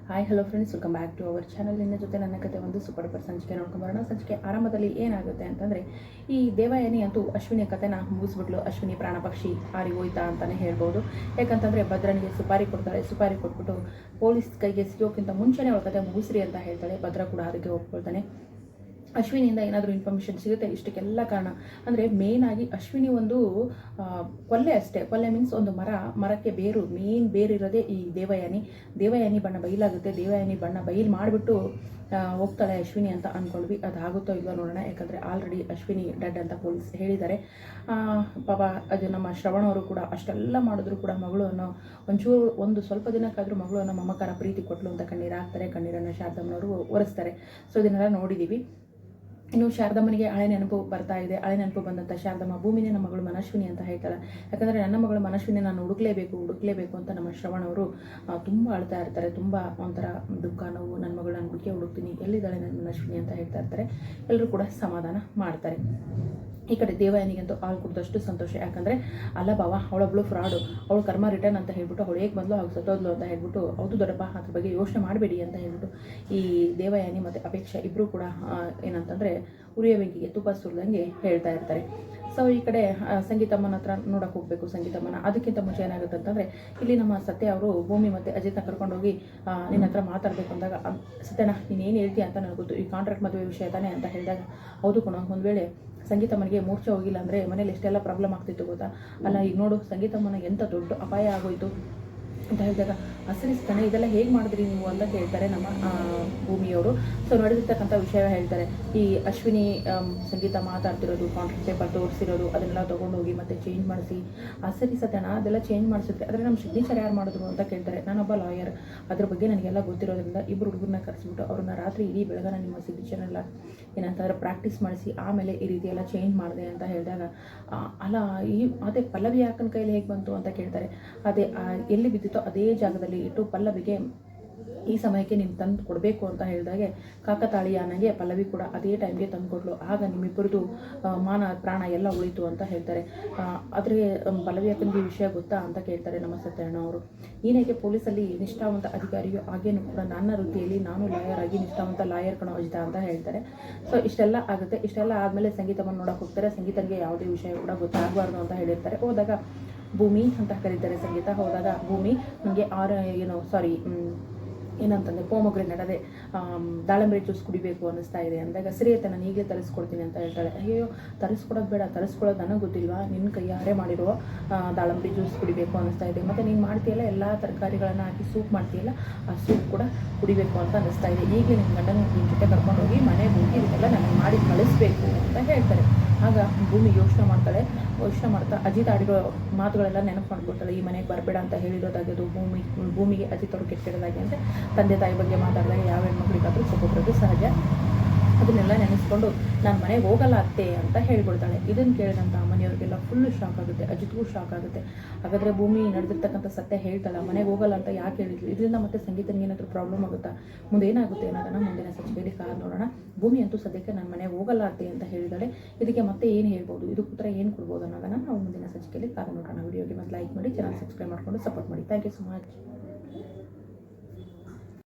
Hi hello friends, welcome back to our channel. ನಿನ್ನ ಜೊತೆ ನನ್ನ ಕತೆ ಒಂದು ಸೂಪರ್ ಸಂಚಿಕೆ ನೋಡ್ಕೊಂಬರೋಣ. ಸಂಚಿಕೆ ಆರಂಭದಲ್ಲಿ ಏನಾಗುತ್ತೆ ಅಂತಂದರೆ, ಈ ದೇವಯಾನಿ ಅಂತೂ ಅಶ್ವಿನಿ ಕತೆನ ಮುಗಿಸ್ಬಿಟ್ಲು. ಅಶ್ವಿನಿ ಪ್ರಾಣ ಪಕ್ಷಿ ಹಾರಿ ಹೋಯ್ತಾ ಅಂತಲೇ ಹೇಳ್ಬೋದು. ಯಾಕಂತಂದರೆ ಭದ್ರನಿಗೆ ಸುಪಾರಿ ಕೊಡ್ತಾಳೆ. ಸುಪಾರಿ ಕೊಟ್ಬಿಟ್ಟು ಪೊಲೀಸ್ ಕೈಗೆ ಸಿಗೋಕ್ಕಿಂತ ಮುಂಚೆನೇ ಅವಳ ಕತೆ ಮುಗಿಸ್ರಿ ಅಂತ ಹೇಳ್ತಾಳೆ. ಭದ್ರ ಕೂಡ ಅದಕ್ಕೆ ಒಪ್ಕೊಳ್ತಾನೆ. ಅಶ್ವಿನಿಯಿಂದ ಏನಾದರೂ ಇನ್ಫಾರ್ಮೇಷನ್ ಸಿಗುತ್ತೆ. ಇಷ್ಟಕ್ಕೆಲ್ಲ ಕಾರಣ ಅಂದರೆ ಮೇಯ್ನಾಗಿ ಅಶ್ವಿನಿ ಒಂದು ಕೊಲ್ಲೆ ಅಷ್ಟೇ. ಕೊಲ್ಲೆ ಮೀನ್ಸ್ ಒಂದು ಮರಕ್ಕೆ ಮೇನ್ ಬೇರಿರೋದೇ ಈ ದೇವಯಾನಿ ಬಣ್ಣ ಬಯಲಾಗುತ್ತೆ. ದೇವಯಾನಿ ಬಣ್ಣ ಬಯಲು ಮಾಡಿಬಿಟ್ಟು ಹೋಗ್ತಾಳೆ ಅಶ್ವಿನಿ ಅಂತ ಅಂದ್ಕೊಂಡ್ವಿ. ಅದಾಗುತ್ತೋ ಇಲ್ವೋ ನೋಡೋಣ. ಯಾಕಂದರೆ ಆಲ್ರೆಡಿ ಅಶ್ವಿನಿ ಡೆಡ್ ಅಂತ ಪೊಲೀಸ್ ಹೇಳಿದ್ದಾರೆ. ಪಾಪ ಅದು ನಮ್ಮ ಶ್ರವಣವರು ಕೂಡ ಅಷ್ಟೆಲ್ಲ ಮಾಡಿದ್ರು ಕೂಡ ಮಗಳು ಅನ್ನೋ ಒಂದು ಸ್ವಲ್ಪ ದಿನಕ್ಕಾದರೂ ಮಗಳು ಅನ್ನೋ ಮಮಕಾರ ಪ್ರೀತಿ ಕೊಟ್ಟಲು ಅಂತ ಕಣ್ಣೀರು ಹಾಕ್ತಾರೆ. ಕಣ್ಣೀರನ್ನು ಶಾರದಮ್ಮನವರು ಒರೆಸ್ತಾರೆ. ಸೊ ಇದನ್ನೆಲ್ಲ ನೋಡಿದ್ದೀವಿ. ಇನ್ನು ಶಾರದಮ್ಮನಿಗೆ ಹಳೆ ನೆನಪು ಬರ್ತಾ ಇದೆ. ಹಳೆ ನೆನಪು ಬಂದಂಥ ಶಾರದಮ್ಮ ಭೂಮಿನೇ ನಮ್ಮ ಮಗಳು ಮನಶ್ವಿನಿ ಅಂತ ಹೇಳ್ತಾಳೆ. ಯಾಕಂದರೆ ನನ್ನ ಮಗಳು ಮನಶ್ವಿನಿ ನಾನು ಹುಡುಕ್ಲೇಬೇಕು ಅಂತ ನಮ್ಮ ಶ್ರವಣವರು ತುಂಬ ಅಳ್ತಾ ಇರ್ತಾರೆ. ತುಂಬ ಒಂಥರ ದುಃಖ, ನೋವು, ನನ್ನ ಮಗಳು ನಾನು ಹುಡುಕ್ತೀನಿ, ಎಲ್ಲಿದ್ದಾಳೆ ನನ್ನ ಮನಶ್ವಿನಿ ಅಂತ ಹೇಳ್ತಾ ಇರ್ತಾರೆ. ಎಲ್ಲರೂ ಕೂಡ ಸಮಾಧಾನ ಮಾಡ್ತಾರೆ. ಈ ಕಡೆ ದೇವಯಾನಿಗಂತೂ ಹಾಲು ಕುಡಿದಷ್ಟು ಸಂತೋಷ. ಯಾಕಂದರೆ ಅಲ್ಲ ಬಾವ, ಅವಳೊಬ್ಳು ಫ್ರಾಡು, ಅವಳು ಕರ್ಮ ರಿಟರ್ನ್ ಅಂತ ಹೇಳ್ಬಿಟ್ಟು ಅವಳು ಹೇಗೆ ಬಂದಳು ಹಾಗೆ ಸತ್ತೋದ್ಲು ಅಂತ ಹೇಳ್ಬಿಟ್ಟು, ಹೌದು ದೊಡ್ಡಪ್ಪ, ಅದ್ರ ಬಗ್ಗೆ ಯೋಚನೆ ಮಾಡಬೇಡಿ ಅಂತ ಹೇಳ್ಬಿಟ್ಟು ಈ ದೇವಯಾನಿ ಮತ್ತು ಅಪೇಕ್ಷಾ ಇಬ್ಬರು ಕೂಡ ಏನಂತಂದರೆ ಉರಿಯ ಬೆಂಕಿಗೆ ತುಪ್ಪ ಸುರಿದಂಗೆ ಹೇಳ್ತಾ ಇರ್ತಾರೆ. ಸೊ ಈ ಕಡೆ ಸಂಗೀತಮ್ಮನ ಹತ್ರ ನೋಡೋಕೆ ಹೋಗಬೇಕು ಸಂಗೀತಮ್ಮನ. ಅದಕ್ಕಿಂತ ಮುಂಚೆ ಏನಾಗುತ್ತೆ ಅಂತಂದರೆ, ಇಲ್ಲಿ ನಮ್ಮ ಸತ್ಯ ಅವರು ಭೂಮಿ ಮತ್ತು ಅಜಿತ್ನ ಕರ್ಕೊಂಡೋಗಿ ನಿನ್ನ ಹತ್ರ ಮಾತಾಡಬೇಕು ಅಂದಾಗ, ಸತ್ಯನ ನೀನೇನು ಹೇಳ್ತೀಯ ಅಂತ ನನಗೆ ಗೊತ್ತು, ಈ ಕಾಂಟ್ರಾಕ್ಟ್ ಮದುವೆ ವಿಷಯ ತಾನೇ ಅಂತ ಹೇಳಿದಾಗ, ಹೌದು ಕಣೋ, ಒಂದು ವೇಳೆ ಸಂಗೀತಮ್ಮನಿಗೆ ಮೂರ್ಛೆ ಹೋಗಿಲ್ಲ ಅಂದರೆ ಮನೇಲಿ ಎಷ್ಟೆಲ್ಲ ಪ್ರಾಬ್ಲಮ್ ಆಗ್ತಿತ್ತು ಗೊತ್ತಾ. ಅಲ್ಲ ಈಗ ನೋಡು, ಸಂಗೀತಮ್ಮನ ಎಂಥ ದೊಡ್ಡ ಅಪಾಯ ಆಗೋಯ್ತು ಅಂತ ಹೇಳಿದಾಗ, ಅಸಲಿಸ್ತಾನೆ ಇದೆಲ್ಲ ಹೇಗೆ ಮಾಡಿದ್ರಿ ನೀವು ಅಂತ ಕೇಳ್ತಾರೆ ನಮ್ಮ ಭೂಮಿಯವರು. ಸೊ ನಡೆದಿರ್ತಕ್ಕಂಥ ವಿಷಯ ಹೇಳ್ತಾರೆ. ಈ ಅಶ್ವಿನಿ ಸಂಗೀತ ಮಾತಾಡ್ತಿರೋದು, ಕಾಂಟ್ರಾಕ್ಟ್ ಪೇಪರ್ ತೋರಿಸಿರೋದು, ಅದನ್ನೆಲ್ಲ ತೊಗೊಂಡೋಗಿ ಮತ್ತೆ ಚೇಂಜ್ ಮಾಡಿಸಿ, ಸರಿ ಸತ್ಯನ ಅದೆಲ್ಲ ಚೇಂಜ್ ಮಾಡಿಸಿದ್ರೆ ಆದರೆ ನಮ್ಮ ಸಿಗ್ನೇಚರ್ ಯಾರು ಮಾಡಿದ್ರು ಅಂತ ಕೇಳ್ತಾರೆ. ನಾನೊಬ್ಬ ಲಾಯರ್, ಅದ್ರ ಬಗ್ಗೆ ನನಗೆಲ್ಲ ಗೊತ್ತಿರೋದ್ರಿಂದ ಇಬ್ಬರು ಹುಡುಗರನ್ನ ಕರೆಸಿಬಿಟ್ಟು ಅವ್ರನ್ನ ರಾತ್ರಿ ಇಡೀ ಬೆಳಗಾನ ನಿಮ್ಮ ಸಿಗ್ನೇಚರ್ನೆಲ್ಲ ಏನಂತಂದ್ರೆ ಪ್ರಾಕ್ಟೀಸ್ ಮಾಡಿಸಿ ಆಮೇಲೆ ಈ ರೀತಿ ಎಲ್ಲ ಚೇಂಜ್ ಮಾಡಿದೆ ಅಂತ ಹೇಳಿದಾಗ, ಅಲ್ಲ ಅದೇ ಪಲ್ಲವಿ ಅಕ್ಕನ ಕೈಲಿ ಹೇಗೆ ಬಂತು ಅಂತ ಕೇಳ್ತಾರೆ. ಅದೇ ಎಲ್ಲಿ ಬಿದ್ದಿತ್ತೋ ಅದೇ ಜಾಗದಲ್ಲಿ ಇಟ್ಟು ಪಲ್ಲವಿಗೆ ಈ ಸಮಯಕ್ಕೆ ನೀನು ತಂದು ಕೊಡಬೇಕು ಅಂತ ಹೇಳಿದಾಗೆ ಕಾಕತಾಳೀಯ ನನಗೆ ಪಲ್ಲವಿ ಕೂಡ ಅದೇ ಟೈಮ್ಗೆ ತಂದು ಕೊಡಲು. ಆಗ ನಿಮ್ಮಿಬ್ಬರದು ಮಾನ ಪ್ರಾಣ ಎಲ್ಲ ಉಳಿತು ಅಂತ ಹೇಳ್ತಾರೆ. ಆದರೆ ಪಲ್ಲವಿ ಅಕ್ಕನಿಗೆ ವಿಷಯ ಗೊತ್ತಾ ಅಂತ ಕೇಳ್ತಾರೆ ನಮ್ಮ ಸತ್ಯಣ್ಣ ಅವರು. ನೀನೇಕೆ ಪೊಲೀಸಲ್ಲಿ ನಿಷ್ಠಾವಂತ ಅಧಿಕಾರಿಯೋ ಹಾಗೇನು ಕೂಡ ನನ್ನ ವೃತ್ತಿಯಲ್ಲಿ ನಾನು ಲಾಯರ್ ಆಗಿ ನಿಷ್ಠಾವಂತ ಲಾಯರ್ ಕಣೋ ಅಜಿತ ಅಂತ ಹೇಳ್ತಾರೆ. ಸೊ ಇಷ್ಟೆಲ್ಲ ಆಗುತ್ತೆ. ಇಷ್ಟೆಲ್ಲ ಆದಮೇಲೆ ಸಂಗೀತವನ್ನು ನೋಡೋಕೆ ಹೋಗ್ತಾರೆ. ಸಂಗೀತನಿಗೆ ಯಾವುದೇ ವಿಷಯ ಕೂಡ ಗೊತ್ತಾಗಬಾರ್ದು ಅಂತ ಹೇಳಿರ್ತಾರೆ. ಹೋದಾಗ ಭೂಮಿ ಅಂತ ಕರೀತಾರೆ. ಸಂಗೀತ ಹೋದಾಗ ಭೂಮಿ ನನಗೆ ಏನಂತಂದರೆ ಪೋಮೊಗ್ರೆನೇಟ್, ಅದೇ ದಾಳಂಬರಿ ಜ್ಯೂಸ್ ಕುಡಿಬೇಕು ಅನ್ನಿಸ್ತಾ ಇದೆ ಅಂದಾಗ, ಸರಿಯತ್ತೆ ನಾನು ಈಗಲೇ ತರಿಸ್ಕೊಡ್ತೀನಿ ಅಂತ ಹೇಳ್ತಾಳೆ. ಅಯ್ಯೋ ತರಿಸ್ಕೊಡೋದು ಬೇಡ, ತರಿಸ್ಕೊಳ್ಳೋದು ನನಗೆ ಗೊತ್ತಿಲ್ವಾ, ನಿನ್ನ ಕೈಯಾರೆ ಮಾಡಿರೋ ದಾಳಂಬರಿ ಜ್ಯೂಸ್ ಕುಡಿಬೇಕು ಅನ್ನಿಸ್ತಾ ಇದೆ. ಮತ್ತು ನೀನು ಮಾಡ್ತೀಯಲ್ಲ ಎಲ್ಲ ತರಕಾರಿಗಳನ್ನು ಹಾಕಿ ಸೂಪ್ ಮಾಡ್ತೀಯಲ್ಲ, ಆ ಸೂಪ್ ಕೂಡ ಕುಡಿಬೇಕು ಅಂತ ಅನ್ನಿಸ್ತಾ ಇದೆ. ಈಗಲೇ ನಿನ್ನ ಗಂಡನ ನಿನ್ನ ಜೊತೆ ಕರ್ಕೊಂಡೋಗಿ ಮನೆಗೆ ಹೋಗಿ ಇದೆಲ್ಲ ನನಗೆ ಮಾಡಿ ಕಳಿಸ್ಬೇಕು ಅಂತ ಹೇಳ್ತಾರೆ. ಆಗ ಭೂಮಿ ಯೋಚನೆ ಮಾಡ್ತಾ ಅಜಿತ್ ಆಡಿರೋ ಮಾತುಗಳೆಲ್ಲ ನೆನಪು ಮಾಡ್ಕೊಳ್ತಾಳೆ. ಈ ಮನೆಗೆ ಬರಬೇಡ ಅಂತ ಹೇಳಿರೋದಾಗೋದು, ಭೂಮಿಗೆ ಅಜಿತ್ ಅವರು ಕೆಟ್ಟಿರೋದಾಗಿ ಅಂದರೆ ತಂದೆ ತಾಯಿ ಬಗ್ಗೆ ಮಾತಾಡಿದಾಗ ಯಾವ ಹೆಣ್ಮಕ್ಳಿಗಾದರೂ ಸುಖ ಸಹಜ. ಅದನ್ನೆಲ್ಲ ನೆನೆಸ್ಕೊಂಡು ನಾನು ಮನೆಗೆ ಹೋಗಲ್ಲ ಅತ್ತೆ ಅಂತ ಹೇಳ್ಕೊಳ್ತಾಳೆ. ಇದನ್ನು ಕೇಳಿದಂಥ ಮನೆಯವ್ರಿಗೆಲ್ಲ ಫುಲ್ಲು ಶಾಕ್ ಆಗುತ್ತೆ. ಅಜಿತ್ಗೂ ಶಾಕ್ ಆಗುತ್ತೆ. ಹಾಗಾದರೆ ಭೂಮಿ ನಡೆದಿರ್ತಕ್ಕಂಥ ಸತ್ಯ ಹೇಳ್ತಾಳೆ, ಮನೆಗೆ ಹೋಗಲ್ಲ ಅಂತ ಯಾಕೆ ಹೇಳಿದ್ಲು, ಇದರಿಂದ ಮತ್ತೆ ಸಂಗೀತನಿಗೆ ಏನಾದರೂ ಪ್ರಾಬ್ಲಮ್ ಆಗುತ್ತಾ, ಮುಂದೆ ಏನಾಗುತ್ತೆ ಅನ್ನೋದನ್ನು ಮುಂದಿನ ಸಂಚಿಕೆಯಲ್ಲಿ ಕಾದು ನೋಡೋಣ. ಭೂಮಿ ಅಂತೂ ಸದ್ಯಕ್ಕೆ ನಾನು ಮನೆಗೆ ಹೋಗಲ್ಲ ಅತ್ತೆ ಅಂತ ಹೇಳಿದಾಳೆ. ಇದಕ್ಕೆ ಮತ್ತೆ ಏನು ಹೇಳ್ಬೋದು, ಇದಕ್ಕೆ ಉತ್ತರ ಏನು ಕೊಡ್ಬೋದು ಅನ್ನೋದನ್ನು ನಾವು ಮುಂದಿನ ಸಂಚಿಕೆಯಲ್ಲಿ ಕಾದು ನೋಡೋಣ. ವಿಡಿಯೋಗೆ ಮತ್ತೆ ಲೈಕ್ ಮಾಡಿ, ಚಾನಲ್ ಸಬ್ಸ್ಕ್ರೈಬ್ ಮಾಡಿಕೊಂಡು ಸಪೋರ್ಟ್ ಮಾಡಿ. Thank you so much.